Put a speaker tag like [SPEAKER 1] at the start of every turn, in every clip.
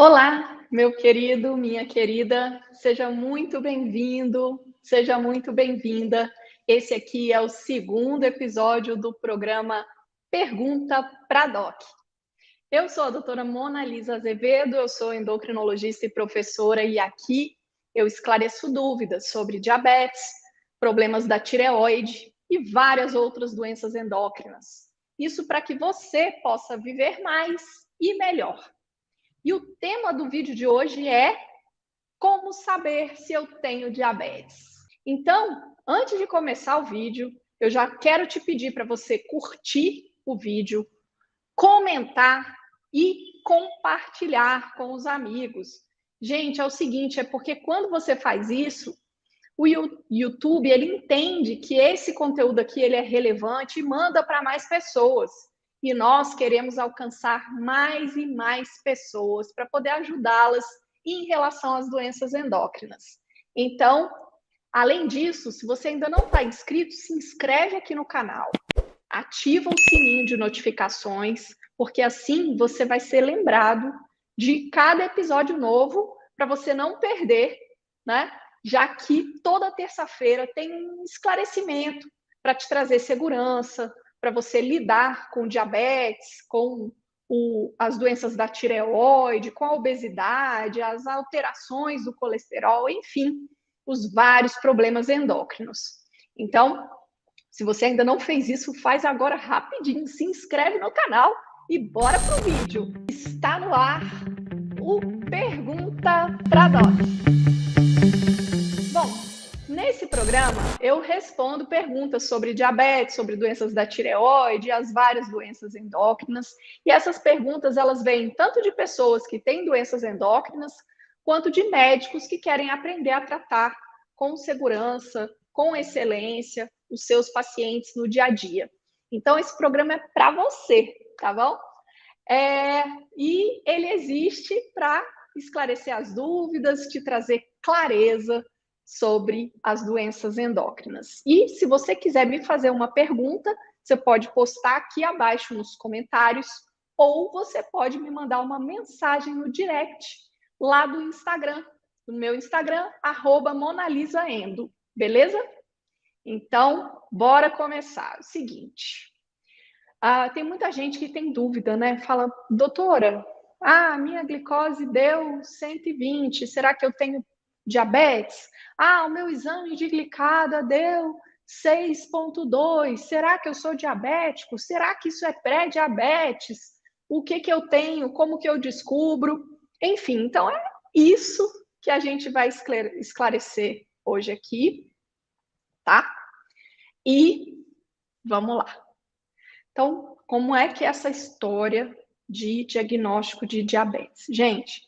[SPEAKER 1] Olá, meu querido, minha querida, seja muito bem-vindo, seja muito bem-vinda. Esse aqui é o segundo episódio do programa Pergunta pra Doc. Eu sou a doutora Mona Lisa Azevedo, eu sou endocrinologista e professora, e aqui eu esclareço dúvidas sobre diabetes, problemas da tireoide e várias outras doenças endócrinas. Isso para que você possa viver mais e melhor. E o tema do vídeo de hoje é como saber se eu tenho diabetes. Então, antes de começar o vídeo, eu já quero te pedir para você curtir o vídeo, comentar e compartilhar com os amigos. Gente, é o seguinte, é porque quando você faz isso, o YouTube ele entende que esse conteúdo aqui ele é relevante e manda para mais pessoas. E nós queremos alcançar mais e mais pessoas para poder ajudá-las em relação às doenças endócrinas. Então, além disso, se você ainda não está inscrito, se inscreve aqui no canal, ativa o sininho de notificações, porque assim você vai ser lembrado de cada episódio novo para você não perder, né? Já que toda terça-feira tem um esclarecimento para te trazer segurança, para você lidar com diabetes, com as doenças da tireoide, com a obesidade, as alterações do colesterol, enfim, os vários problemas endócrinos. Então, se você ainda não fez isso, faz agora rapidinho, se inscreve no canal e bora pro vídeo. Está no ar o Pergunta pra Doc. Bom, nesse programa eu respondo perguntas sobre diabetes, sobre doenças da tireoide, as várias doenças endócrinas. E essas perguntas elas vêm tanto de pessoas que têm doenças endócrinas, quanto de médicos que querem aprender a tratar com segurança, com excelência, os seus pacientes no dia a dia. Então, esse programa é para você, tá bom? E ele existe para esclarecer as dúvidas, te trazer clareza sobre as doenças endócrinas. E se você quiser me fazer uma pergunta, você pode postar aqui abaixo nos comentários, ou você pode me mandar uma mensagem no direct lá do Instagram, no meu Instagram, @monalisaendo, beleza? Então, bora começar. O seguinte, tem muita gente que tem dúvida, né? Fala, doutora, minha glicose deu 120, será que eu tenho diabetes? O meu exame de glicada deu 6,2, será que eu sou diabético? Será que isso é pré-diabetes? O que que eu tenho? Como que eu descubro? Enfim, então é isso que a gente vai esclarecer hoje aqui, tá? E vamos lá. Então, como é que é essa história de diagnóstico de diabetes? Gente,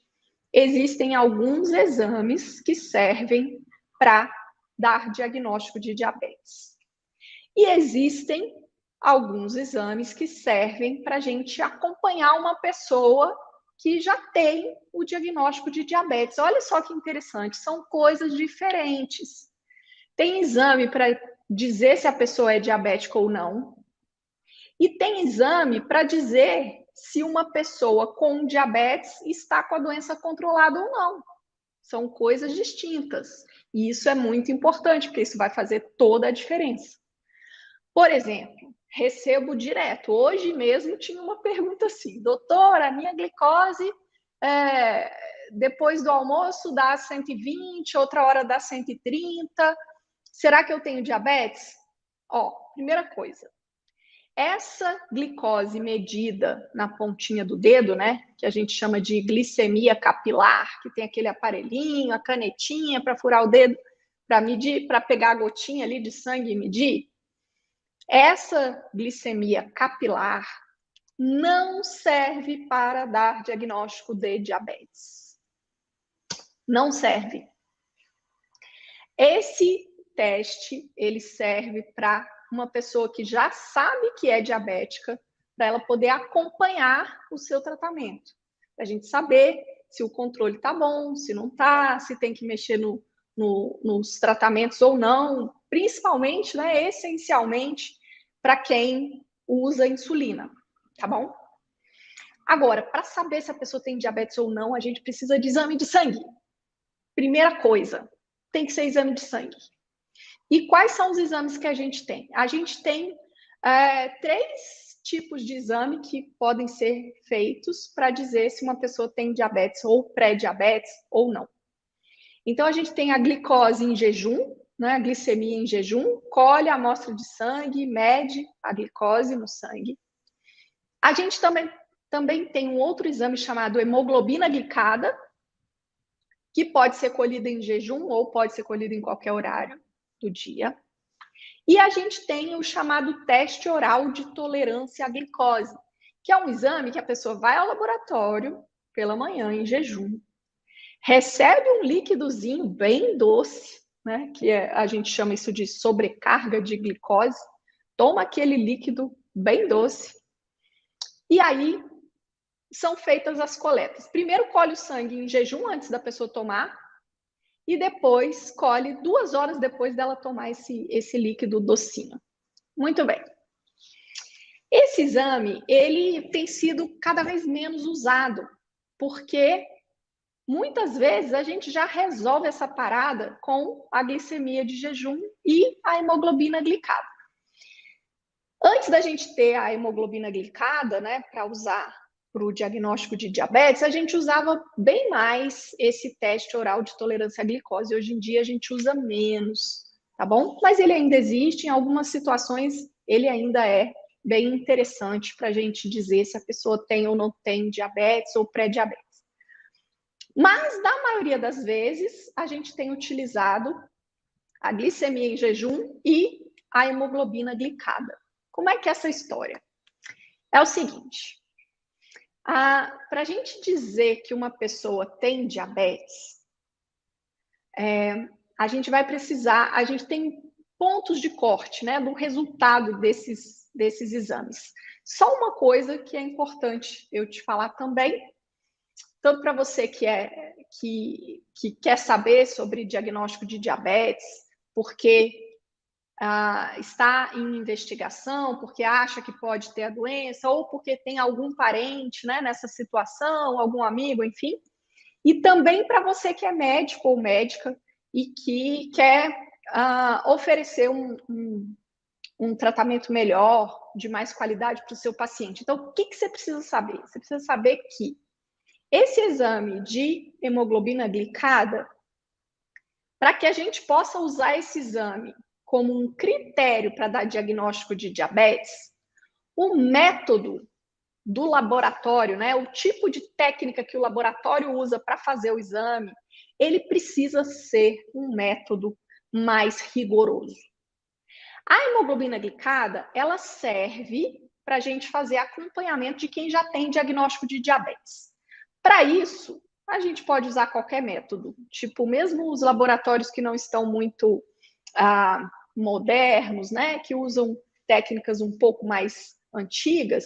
[SPEAKER 1] existem alguns exames que servem para dar diagnóstico de diabetes. E existem alguns exames que servem para a gente acompanhar uma pessoa que já tem o diagnóstico de diabetes. Olha só que interessante, são coisas diferentes. Tem exame para dizer se a pessoa é diabética ou não, e tem exame para dizer se uma pessoa com diabetes está com a doença controlada ou não. São coisas distintas. E isso é muito importante, porque isso vai fazer toda a diferença. Por exemplo, recebo direto. Hoje mesmo tinha uma pergunta assim, doutora, a minha glicose depois do almoço dá 120, outra hora dá 130. Será que eu tenho diabetes? Primeira coisa, essa glicose medida na pontinha do dedo, né, que a gente chama de glicemia capilar, que tem aquele aparelhinho, a canetinha para furar o dedo, para medir, para pegar a gotinha ali de sangue e medir, essa glicemia capilar não serve para dar diagnóstico de diabetes. Não serve. Esse teste, ele serve para uma pessoa que já sabe que é diabética, para ela poder acompanhar o seu tratamento. Para a gente saber se o controle está bom, se não está, se tem que mexer nos tratamentos ou não, principalmente, né, essencialmente, para quem usa insulina, tá bom? Agora, para saber se a pessoa tem diabetes ou não, a gente precisa de exame de sangue. Primeira coisa, tem que ser exame de sangue. E quais são os exames que a gente tem? A gente tem 3 tipos de exame que podem ser feitos para dizer se uma pessoa tem diabetes ou pré-diabetes ou não. Então, a gente tem a glicose em jejum, né, a glicemia em jejum, colhe a amostra de sangue, mede a glicose no sangue. A gente também tem um outro exame chamado hemoglobina glicada, que pode ser colhida em jejum ou pode ser colhida em qualquer horário do dia. E a gente tem o chamado teste oral de tolerância à glicose, que é um exame que a pessoa vai ao laboratório pela manhã em jejum, recebe um líquidozinho bem doce, né, que a gente chama isso de sobrecarga de glicose, toma aquele líquido bem doce, e aí são feitas as coletas. Primeiro colhe o sangue em jejum antes da pessoa tomar, e depois colhe 2 horas depois dela tomar esse líquido docinho. Muito bem. Esse exame, ele tem sido cada vez menos usado, porque muitas vezes a gente já resolve essa parada com a glicemia de jejum e a hemoglobina glicada. Antes da gente ter a hemoglobina glicada, né, para usar para o diagnóstico de diabetes, a gente usava bem mais esse teste oral de tolerância à glicose. Hoje em dia a gente usa menos, tá bom? Mas ele ainda existe, em algumas situações ele ainda é bem interessante para a gente dizer se a pessoa tem ou não tem diabetes ou pré-diabetes. Mas, na maioria das vezes, a gente tem utilizado a glicemia em jejum e a hemoglobina glicada. Como é que é essa história? É o seguinte, para a gente dizer que uma pessoa tem diabetes, a gente vai precisar, a gente tem pontos de corte, né, do resultado desses exames. Só uma coisa que é importante eu te falar também, tanto para você que quer saber sobre diagnóstico de diabetes, porque está em investigação, porque acha que pode ter a doença, ou porque tem algum parente, né, nessa situação, algum amigo, enfim. E também para você que é médico ou médica e que quer oferecer um tratamento melhor, de mais qualidade para o seu paciente. Então, o que você precisa saber? Você precisa saber que esse exame de hemoglobina glicada, para que a gente possa usar esse exame como um critério para dar diagnóstico de diabetes, o método do laboratório, né, o tipo de técnica que o laboratório usa para fazer o exame, ele precisa ser um método mais rigoroso. A hemoglobina glicada, ela serve para a gente fazer acompanhamento de quem já tem diagnóstico de diabetes. Para isso, a gente pode usar qualquer método, tipo, mesmo os laboratórios que não estão muito modernos, né, que usam técnicas um pouco mais antigas,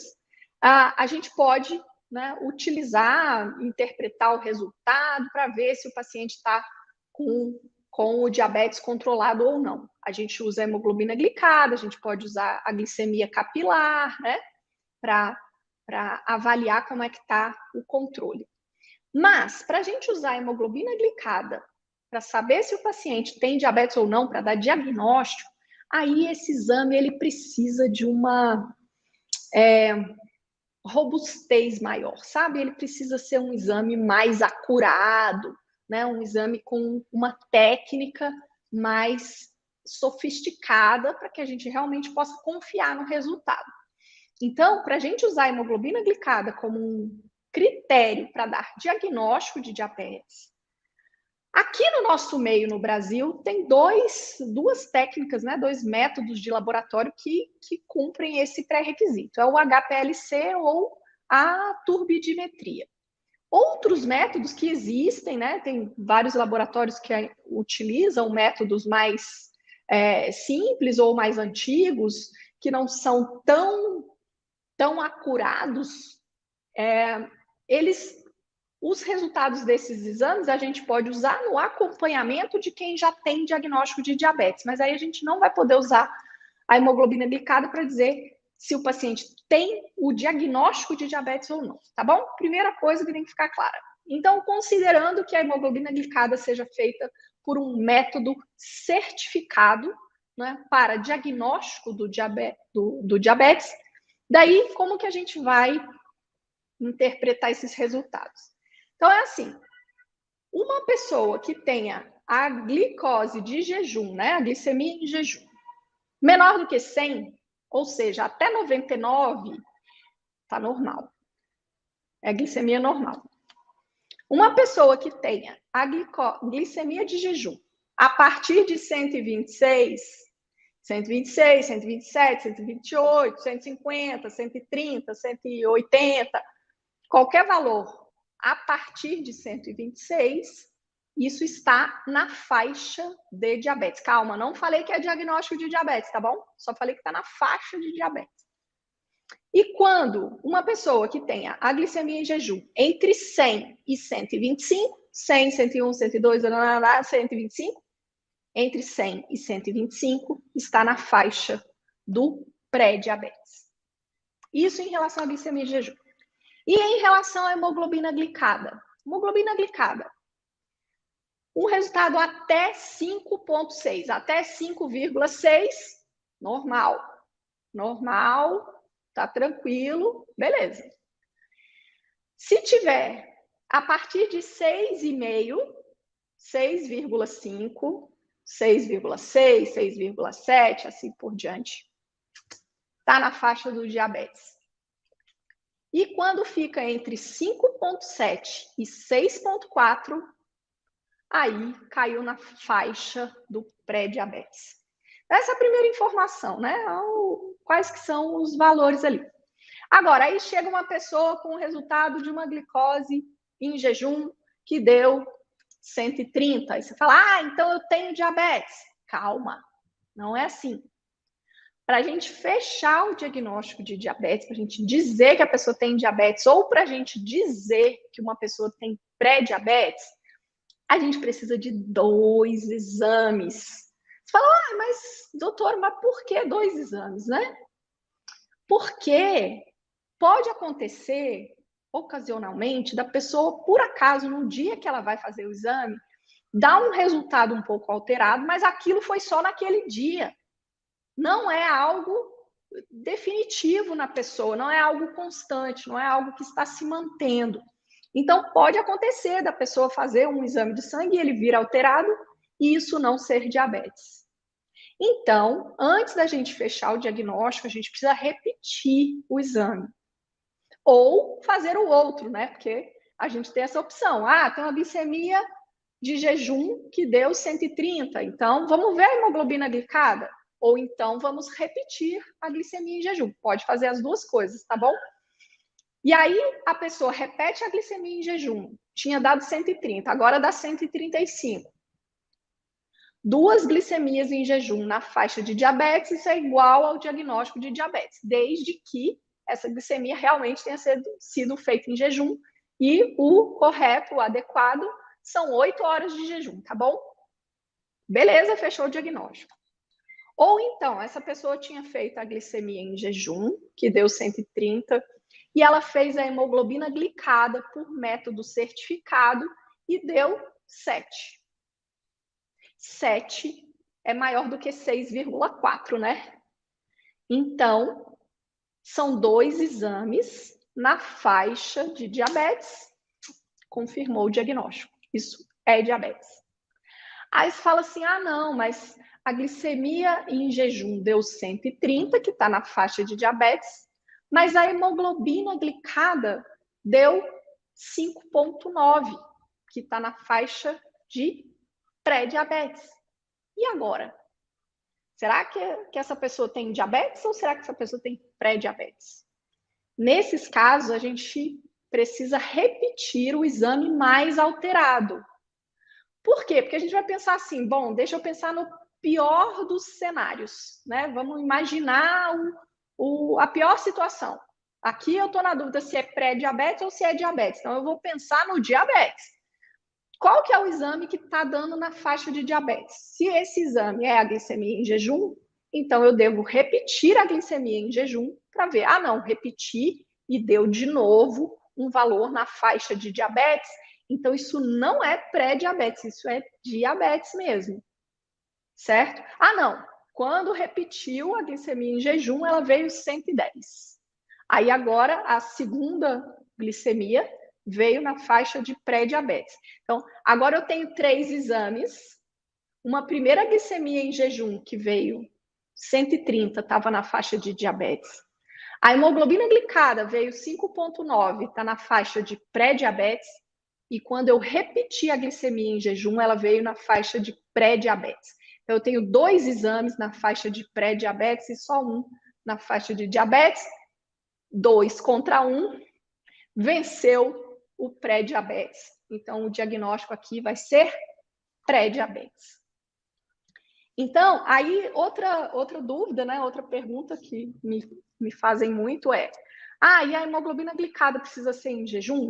[SPEAKER 1] a gente pode, né, utilizar, interpretar o resultado para ver se o paciente está com o diabetes controlado ou não. A gente usa a hemoglobina glicada, a gente pode usar a glicemia capilar, né, para avaliar como é que está o controle. Mas, para a gente usar a hemoglobina glicada para saber se o paciente tem diabetes ou não, para dar diagnóstico, aí esse exame ele precisa de uma robustez maior, sabe? Ele precisa ser um exame mais acurado, né? Um exame com uma técnica mais sofisticada para que a gente realmente possa confiar no resultado. Então, para a gente usar a hemoglobina glicada como um critério para dar diagnóstico de diabetes, aqui no nosso meio, no Brasil, tem duas técnicas, né, 2 métodos de laboratório que cumprem esse pré-requisito. É o HPLC ou a turbidimetria. Outros métodos que existem, né, tem vários laboratórios que utilizam métodos mais simples ou mais antigos, que não são tão acurados, os resultados desses exames a gente pode usar no acompanhamento de quem já tem diagnóstico de diabetes, mas aí a gente não vai poder usar a hemoglobina glicada para dizer se o paciente tem o diagnóstico de diabetes ou não, tá bom? Primeira coisa que tem que ficar clara. Então, considerando que a hemoglobina glicada seja feita por um método certificado, né, para diagnóstico do diabetes, daí como que a gente vai interpretar esses resultados? Então, é assim, uma pessoa que tenha a glicose de jejum, né, a glicemia em jejum, menor do que 100, ou seja, até 99, tá normal. É glicemia normal. Uma pessoa que tenha a glicemia de jejum a partir de 126, 127, 128, 150, 130, 180, qualquer valor a partir de 126, isso está na faixa de diabetes. Calma, não falei que é diagnóstico de diabetes, tá bom? Só falei que está na faixa de diabetes. E quando uma pessoa que tenha a glicemia em jejum entre 100 e 125, 100, 101, 102, 125, entre 100 e 125, está na faixa do pré-diabetes. Isso em relação à glicemia em jejum. E em relação à hemoglobina glicada? Hemoglobina glicada. Um resultado até 5,6, até 5,6, normal. Normal, tá tranquilo, beleza. Se tiver a partir de 6,5, 6,5, 6,6, 6,7, assim por diante, tá na faixa do diabetes. E quando fica entre 5,7 e 6,4, aí caiu na faixa do pré-diabetes. Essa é a primeira informação, né? Quais que são os valores ali. Agora, aí chega uma pessoa com o resultado de uma glicose em jejum que deu 130. Aí você fala, então eu tenho diabetes. Calma, não é assim. Para a gente fechar o diagnóstico de diabetes, para a gente dizer que a pessoa tem diabetes ou para a gente dizer que uma pessoa tem pré-diabetes, a gente precisa de 2 exames. Você fala, mas doutor, mas por que 2 exames, né? Porque pode acontecer, ocasionalmente, da pessoa, por acaso, no dia que ela vai fazer o exame, dar um resultado um pouco alterado, mas aquilo foi só naquele dia. Não é algo definitivo na pessoa, não é algo constante, não é algo que está se mantendo. Então, pode acontecer da pessoa fazer um exame de sangue e ele vir alterado e isso não ser diabetes. Então, antes da gente fechar o diagnóstico, a gente precisa repetir o exame. Ou fazer o outro, né? Porque a gente tem essa opção. Tem uma glicemia de jejum que deu 130. Então, vamos ver a hemoglobina glicada? Ou então, vamos repetir a glicemia em jejum. Pode fazer as duas coisas, tá bom? E aí, a pessoa repete a glicemia em jejum. Tinha dado 130, agora dá 135. 2 glicemias em jejum na faixa de diabetes, isso é igual ao diagnóstico de diabetes, desde que essa glicemia realmente tenha sido feita em jejum e o correto, o adequado, são 8 horas de jejum, tá bom? Beleza, fechou o diagnóstico. Ou então, essa pessoa tinha feito a glicemia em jejum, que deu 130, e ela fez a hemoglobina glicada por método certificado e deu 7. 7 é maior do que 6,4, né? Então, são 2 exames na faixa de diabetes, confirmou o diagnóstico. Isso é diabetes. Aí você fala assim, não, mas a glicemia em jejum deu 130, que está na faixa de diabetes, mas a hemoglobina glicada deu 5,9, que está na faixa de pré-diabetes. E agora? Será que essa pessoa tem diabetes ou será que essa pessoa tem pré-diabetes? Nesses casos, a gente precisa repetir o exame mais alterado. Por quê? Porque a gente vai pensar assim, bom, deixa eu pensar no pior dos cenários, né? Vamos imaginar a pior situação. Aqui eu estou na dúvida se é pré-diabetes ou se é diabetes. Então, eu vou pensar no diabetes. Qual que é o exame que está dando na faixa de diabetes? Se esse exame é a glicemia em jejum, então eu devo repetir a glicemia em jejum para ver, não, repeti e deu de novo um valor na faixa de diabetes, então isso não é pré-diabetes, isso é diabetes mesmo, certo? Não, quando repetiu a glicemia em jejum, ela veio 110. Aí agora a segunda glicemia veio na faixa de pré-diabetes. Então, agora eu tenho 3 exames, uma primeira glicemia em jejum que veio 130, estava na faixa de diabetes. A hemoglobina glicada veio 5,9, está na faixa de pré-diabetes. E quando eu repeti a glicemia em jejum, ela veio na faixa de pré-diabetes. Então, eu tenho 2 exames na faixa de pré-diabetes e só um na faixa de diabetes. 2 contra 1, venceu o pré-diabetes. Então, o diagnóstico aqui vai ser pré-diabetes. Então, aí outra dúvida, né? Outra pergunta que me fazem muito é: e a hemoglobina glicada precisa ser em jejum?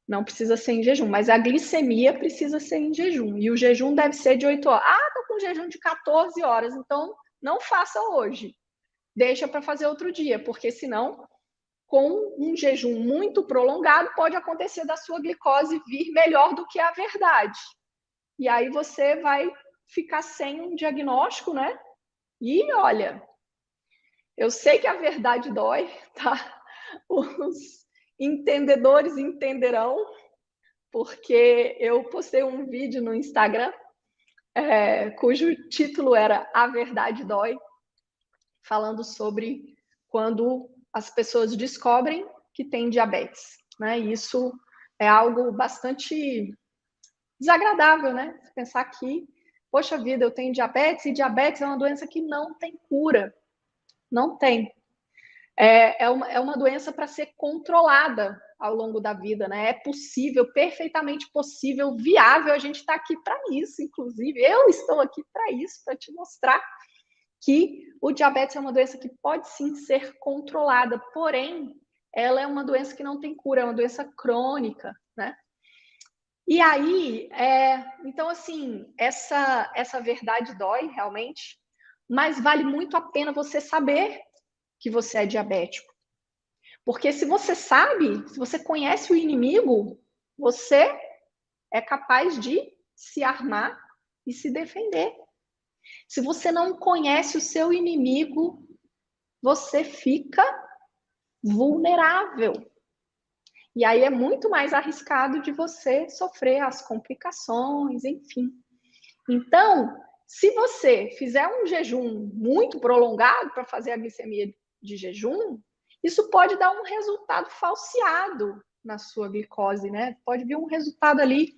[SPEAKER 1] Não precisa ser em jejum, mas a glicemia precisa ser em jejum. E o jejum deve ser de 8 horas. Tô com jejum de 14 horas, então não faça hoje. Deixa para fazer outro dia, porque senão, com um jejum muito prolongado, pode acontecer da sua glicose vir melhor do que a verdade. E aí você vai ficar sem um diagnóstico, né? E olha, eu sei que a verdade dói, tá? Os entendedores entenderão, porque eu postei um vídeo no Instagram, cujo título era A Verdade Dói, falando sobre quando as pessoas descobrem que têm diabetes, né? E isso é algo bastante desagradável, né? Pensar que, poxa vida, eu tenho diabetes, e diabetes é uma doença que não tem cura. Não tem. É uma doença para ser controlada ao longo da vida, né? É possível, perfeitamente possível, viável. A gente está aqui para isso, inclusive. Eu estou aqui para isso, para te mostrar que o diabetes é uma doença que pode sim ser controlada, porém, ela é uma doença que não tem cura, é uma doença crônica, né? E aí, então, assim, essa verdade dói realmente, mas vale muito a pena você saber que você é diabético. Porque se você sabe, se você conhece o inimigo, você é capaz de se armar e se defender. Se você não conhece o seu inimigo, você fica vulnerável. E aí é muito mais arriscado de você sofrer as complicações, enfim. Então, se você fizer um jejum muito prolongado para fazer a glicemia de jejum, isso pode dar um resultado falseado na sua glicose, né? Pode vir um resultado ali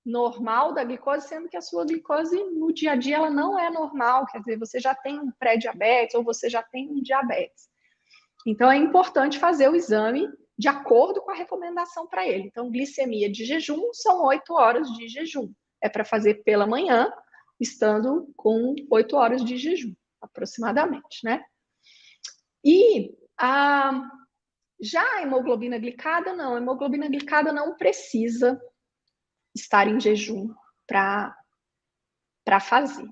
[SPEAKER 1] normal da glicose, sendo que a sua glicose no dia a dia ela não é normal, quer dizer, você já tem um pré-diabetes ou você já tem um diabetes. Então, é importante fazer o exame de acordo com a recomendação para ele. Então, glicemia de jejum são 8 horas de jejum. É para fazer pela manhã, estando com 8 horas de jejum, aproximadamente, né? E já a hemoglobina glicada, não. A hemoglobina glicada não precisa estar em jejum para fazer,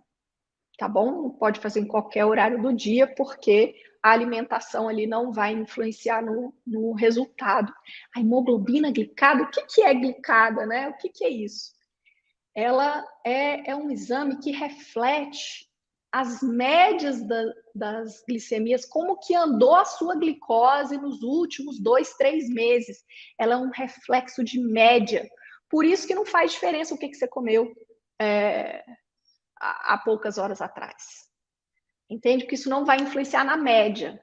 [SPEAKER 1] tá bom? Pode fazer em qualquer horário do dia, porque a alimentação ali não vai influenciar no resultado. A hemoglobina glicada, o que é glicada, né? O que é isso? Ela é um exame que reflete as médias das glicemias, como que andou a sua glicose nos últimos 2, 3 meses. Ela é um reflexo de média. Por isso que não faz diferença o que você comeu há poucas horas atrás. Entende? Que isso não vai influenciar na média.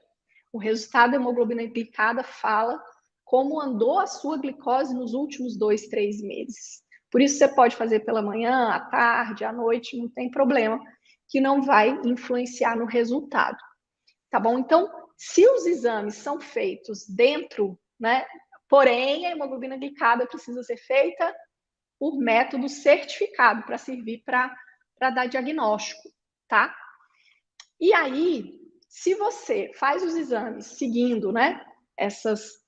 [SPEAKER 1] O resultado da hemoglobina glicada fala como andou a sua glicose nos últimos 2, 3 meses. Por isso você pode fazer pela manhã, à tarde, à noite, não tem problema, que não vai influenciar no resultado. Tá bom? Então, se os exames são feitos dentro, né? Porém, a hemoglobina glicada precisa ser feita por método certificado para servir para dar diagnóstico, tá? E aí, se você faz os exames seguindo, né, essas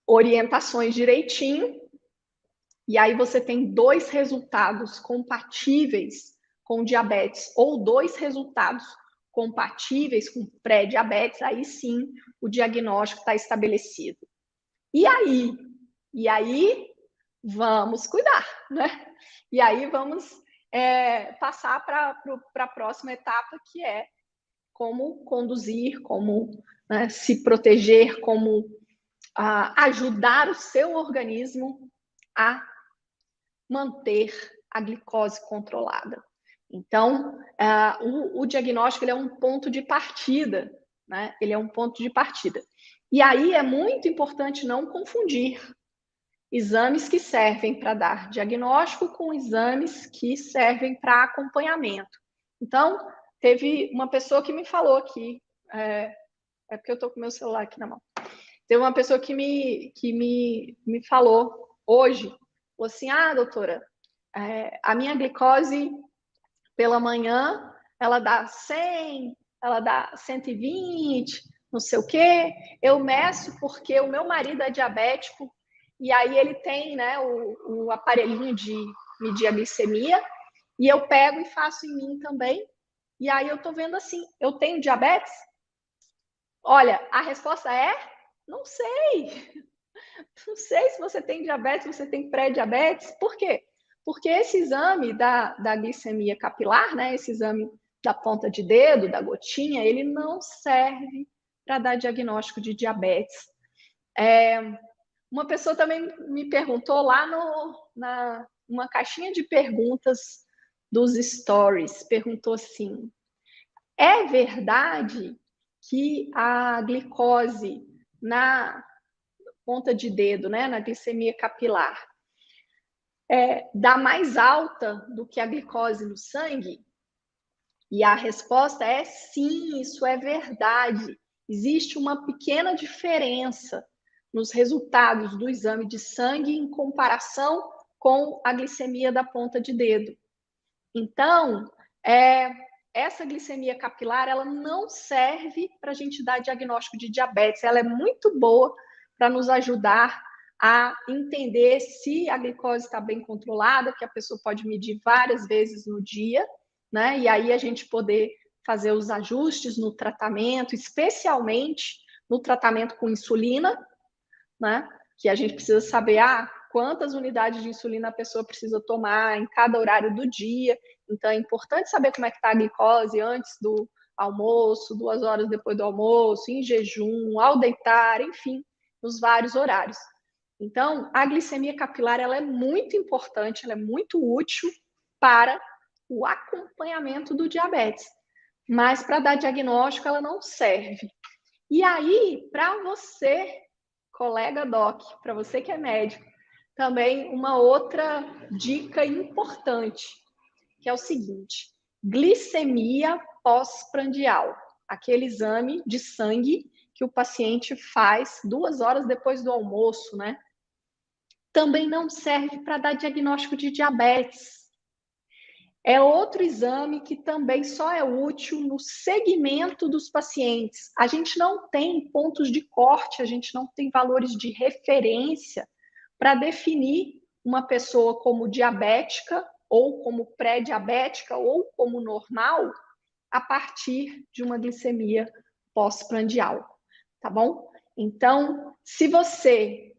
[SPEAKER 1] orientações direitinho, e aí você tem 2 resultados compatíveis com diabetes ou 2 resultados compatíveis com pré-diabetes, aí sim o diagnóstico está estabelecido. E aí vamos cuidar, né? E aí vamos passar para a próxima etapa, que é como conduzir, como, né, se proteger, como ajudar o seu organismo a manter a glicose controlada. Então, o diagnóstico ele é um ponto de partida, né? Ele é um ponto de partida. E aí é muito importante não confundir exames que servem para dar diagnóstico com exames que servem para acompanhamento. Então, teve uma pessoa que me falou aqui, porque eu estou com meu celular aqui na mão. Teve uma pessoa que me falou hoje, falou assim, doutora, a minha glicose pela manhã, ela dá 100, ela dá 120, não sei o quê. Eu meço porque o meu marido é diabético e aí ele tem, né, o aparelhinho de medir a glicemia e eu pego e faço em mim também. E aí eu tô vendo assim, eu tenho diabetes? Olha, a resposta é não sei. Não sei se você tem diabetes, se você tem pré-diabetes. Por quê? Porque esse exame da glicemia capilar, né, esse exame da ponta de dedo, da gotinha, ele não serve para dar diagnóstico de diabetes. Uma pessoa também me perguntou lá numa caixinha de perguntas dos stories, perguntou assim, é verdade que a glicose na ponta de dedo, né, na glicemia capilar, dá mais alta do que a glicose no sangue? E a resposta é sim, isso é verdade. Existe uma pequena diferença nos resultados do exame de sangue em comparação com a glicemia da ponta de dedo. Então, essa glicemia capilar, ela não serve para a gente dar diagnóstico de diabetes. Ela é muito boa para nos ajudar a entender se a glicose está bem controlada, que a pessoa pode medir várias vezes no dia, né? E aí a gente poder fazer os ajustes no tratamento, especialmente no tratamento com insulina, né? Que a gente precisa saber quantas unidades de insulina a pessoa precisa tomar em cada horário do dia. Então, é importante saber como é que está a glicose antes do almoço, 2 horas depois do almoço, em jejum, ao deitar, enfim, nos vários horários. Então, a glicemia capilar ela é muito importante, ela é muito útil para o acompanhamento do diabetes, mas para dar diagnóstico ela não serve. E aí, para você, colega doc, para você que é médico, também uma outra dica importante, que é o seguinte, glicemia pós-prandial, aquele exame de sangue que o paciente faz 2 horas depois do almoço, né? Também não serve para dar diagnóstico de diabetes. É outro exame que também só é útil no segmento dos pacientes. A gente não tem pontos de corte, a gente não tem valores de referência para definir uma pessoa como diabética ou como pré-diabética ou como normal a partir de uma glicemia pós-prandial, tá bom? Então, se você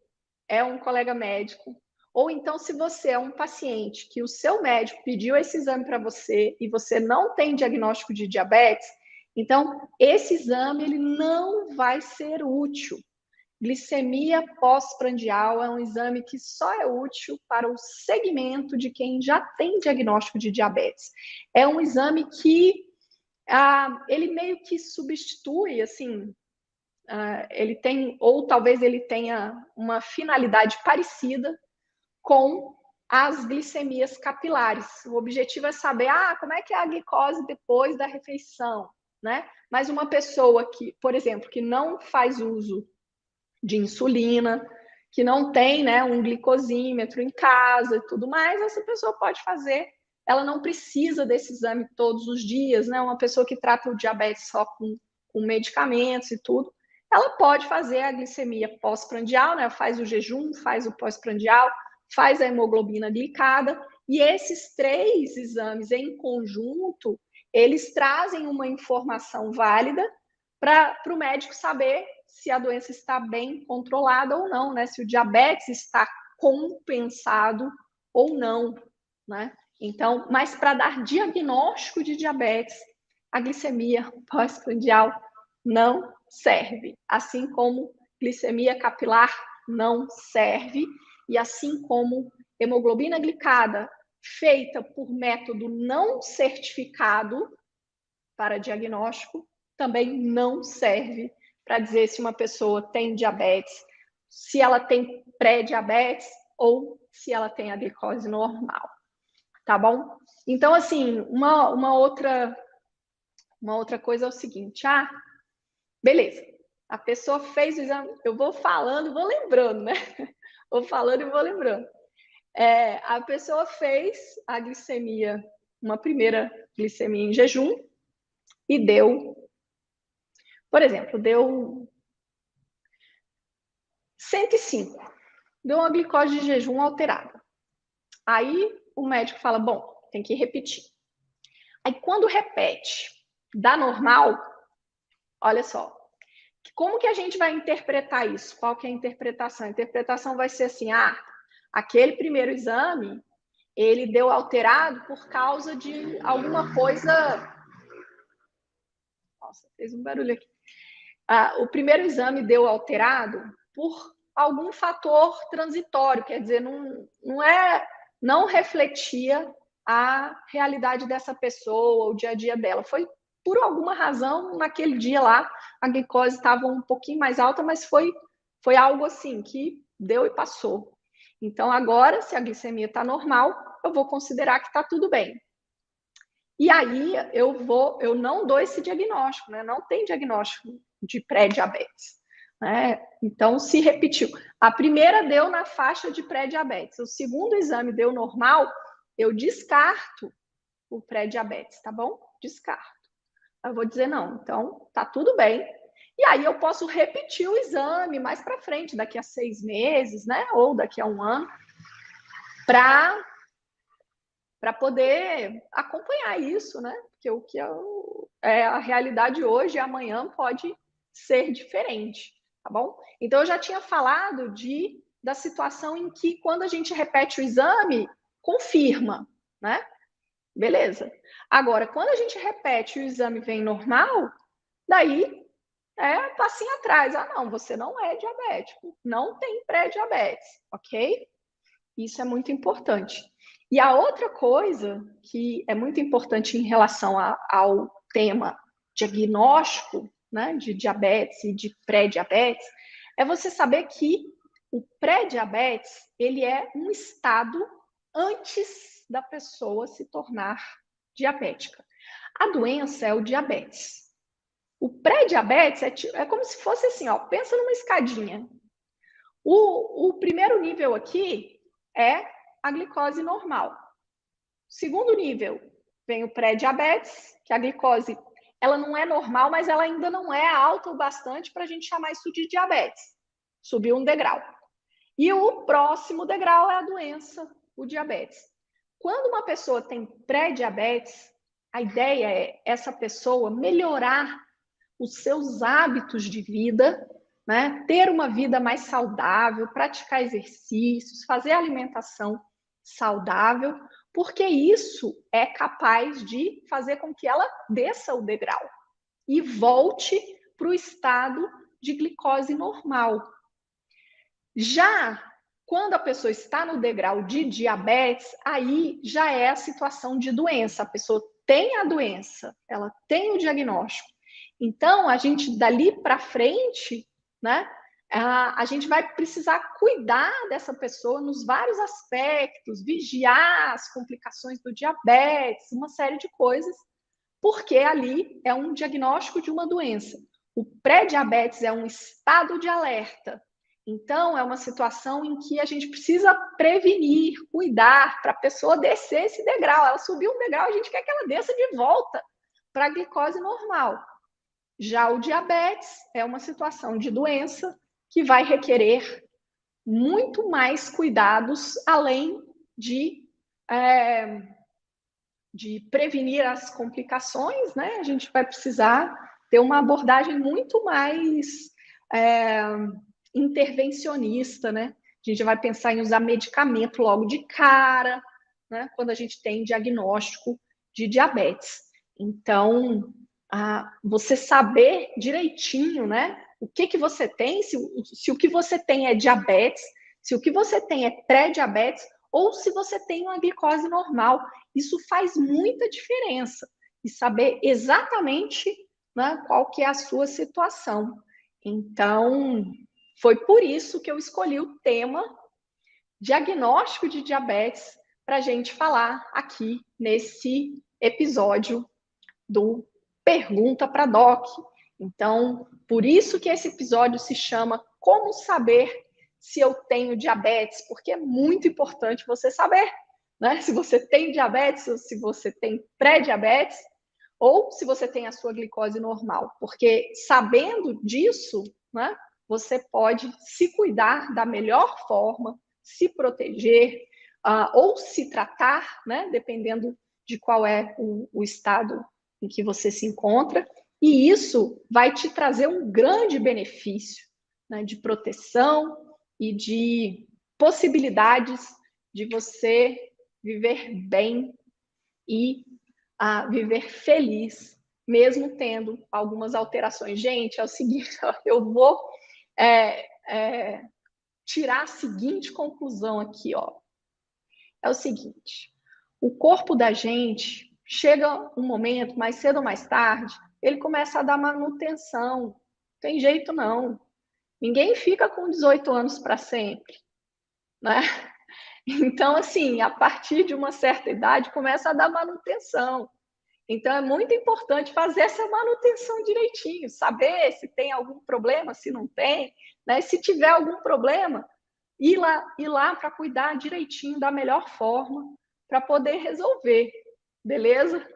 [SPEAKER 1] é um colega médico, ou então se você é um paciente que o seu médico pediu esse exame para você e você não tem diagnóstico de diabetes, então esse exame ele não vai ser útil. Glicemia pós-prandial é um exame que só é útil para o segmento de quem já tem diagnóstico de diabetes. É um exame que ele meio que substitui, assim, ele tem, ou talvez ele tenha uma finalidade parecida com as glicemias capilares. O objetivo é saber, como é que é a glicose depois da refeição, né? Mas uma pessoa que, por exemplo, que não faz uso de insulina, que não tem, né, um glicosímetro em casa e tudo mais, essa pessoa pode fazer, ela não precisa desse exame todos os dias, né? Uma pessoa que trata o diabetes só com medicamentos e tudo, ela pode fazer a glicemia pós-prandial, né? Faz o jejum, faz o pós-prandial, faz a hemoglobina glicada, e esses 3 exames em conjunto, eles trazem uma informação válida para o médico saber se a doença está bem controlada ou não, né? Se o diabetes está compensado ou não, né? Então, mas para dar diagnóstico de diabetes, a glicemia pós-prandial não serve, assim como glicemia capilar não serve, e assim como hemoglobina glicada feita por método não certificado para diagnóstico também não serve para dizer se uma pessoa tem diabetes, se ela tem pré-diabetes ou se ela tem a glicose normal, tá bom? Então, assim, uma outra coisa é o seguinte, beleza, a pessoa fez o exame, eu vou falando e vou lembrando, né? Vou falando e vou lembrando. A pessoa fez a glicemia, uma primeira glicemia em jejum e deu, por exemplo, deu 105. Deu uma glicose de jejum alterada. Aí o médico fala, bom, tem que repetir. Aí quando repete, dá normal, olha só, como que a gente vai interpretar isso? Qual que é a interpretação? A interpretação vai ser assim, aquele primeiro exame, ele deu alterado por causa de alguma coisa... Nossa, fez um barulho aqui. O primeiro exame deu alterado por algum fator transitório, quer dizer, não refletia a realidade dessa pessoa, o dia a dia dela. Foi por alguma razão, naquele dia lá, a glicose estava um pouquinho mais alta, mas foi algo assim que deu e passou. Então, agora, se a glicemia está normal, eu vou considerar que está tudo bem. E aí eu não dou esse diagnóstico, né? Não tem diagnóstico de pré-diabetes, né? Então, se repetiu. A primeira deu na faixa de pré-diabetes, o segundo exame deu normal, eu descarto o pré-diabetes, tá bom? Descarto. Eu vou dizer não, então tá tudo bem. E aí eu posso repetir o exame mais para frente, daqui a 6 meses, né? Ou daqui a 1 ano, para poder acompanhar isso, né? Porque o que é a realidade hoje e amanhã pode ser diferente, tá bom? Então, eu já tinha falado da situação em que, quando a gente repete o exame, confirma, né? Beleza. Agora, quando a gente repete e o exame vem normal, daí passinho atrás. Não, você não é diabético, não tem pré-diabetes, ok? Isso é muito importante. E a outra coisa que é muito importante em relação ao tema diagnóstico, né, de diabetes e de pré-diabetes, é você saber que o pré-diabetes, ele é um estado antes da pessoa se tornar diabética. A doença é o diabetes. O pré-diabetes é como se fosse assim, pensa numa escadinha. O primeiro nível aqui é a glicose normal. Segundo nível, vem o pré-diabetes, que a glicose ela não é normal, mas ela ainda não é alta o bastante para a gente chamar isso de diabetes. Subiu um degrau. E o próximo degrau é a doença, o diabetes. Quando uma pessoa tem pré-diabetes, a ideia é essa pessoa melhorar os seus hábitos de vida, né? Ter uma vida mais saudável, praticar exercícios, fazer alimentação saudável, porque isso é capaz de fazer com que ela desça o degrau e volte para o estado de glicose normal. Já quando a pessoa está no degrau de diabetes, aí já é a situação de doença. A pessoa tem a doença, ela tem o diagnóstico. Então, a gente dali para frente, né, a gente vai precisar cuidar dessa pessoa nos vários aspectos, vigiar as complicações do diabetes, uma série de coisas, porque ali é um diagnóstico de uma doença. O pré-diabetes é um estado de alerta. Então, é uma situação em que a gente precisa prevenir, cuidar para a pessoa descer esse degrau. Ela subiu um degrau, a gente quer que ela desça de volta para a glicose normal. Já o diabetes é uma situação de doença que vai requerer muito mais cuidados, além de de prevenir as complicações, né? A gente vai precisar ter uma abordagem muito mais intervencionista, né? A gente vai pensar em usar medicamento logo de cara, né? Quando a gente tem diagnóstico de diabetes. Então, você saber direitinho, né? O que você tem, se o que você tem é diabetes, se o que você tem é pré-diabetes, ou se você tem uma glicose normal. Isso faz muita diferença. E saber exatamente, né, qual que é a sua situação. Então, foi por isso que eu escolhi o tema diagnóstico de diabetes para a gente falar aqui nesse episódio do Pergunta para Doc. Então, por isso que esse episódio se chama Como Saber se eu tenho diabetes, porque é muito importante você saber, né? Se você tem diabetes, ou se você tem pré-diabetes, ou se você tem a sua glicose normal. Porque sabendo disso, né, você pode se cuidar da melhor forma, se proteger, ou se tratar, né, dependendo de qual é o estado em que você se encontra, e isso vai te trazer um grande benefício, né, de proteção e de possibilidades de você viver bem e viver feliz, mesmo tendo algumas alterações. Gente, é o seguinte, eu vou tirar a seguinte conclusão aqui, ó. É o seguinte, o corpo da gente chega um momento, mais cedo ou mais tarde, ele começa a dar manutenção. Não tem jeito não. Ninguém fica com 18 anos para sempre, né? Então, assim, a partir de uma certa idade, começa a dar manutenção. Então, é muito importante fazer essa manutenção direitinho, saber se tem algum problema, se não tem, né? Se tiver algum problema, ir lá para cuidar direitinho, da melhor forma, para poder resolver, beleza?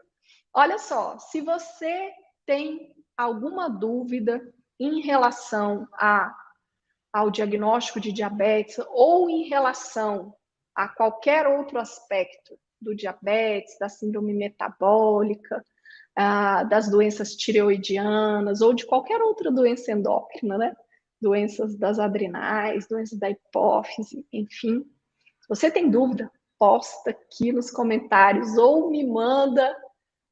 [SPEAKER 1] Olha só, se você tem alguma dúvida em relação ao diagnóstico de diabetes ou em relação a qualquer outro aspecto do diabetes, da síndrome metabólica, das doenças tireoidianas ou de qualquer outra doença endócrina, né? Doenças das adrenais, doenças da hipófise, enfim. Se você tem dúvida, posta aqui nos comentários ou me manda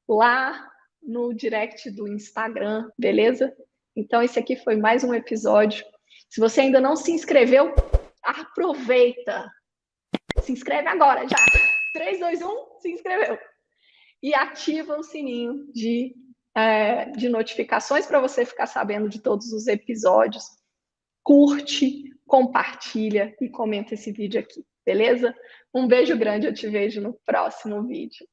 [SPEAKER 1] lá no direct do Instagram, beleza? Então, esse aqui foi mais um episódio. Se você ainda não se inscreveu, aproveita. Se inscreve agora já. 3, 2, 1, se inscreveu. E ativa o sininho de notificações para você ficar sabendo de todos os episódios. Curte, compartilha e comenta esse vídeo aqui, beleza? Um beijo grande, eu te vejo no próximo vídeo.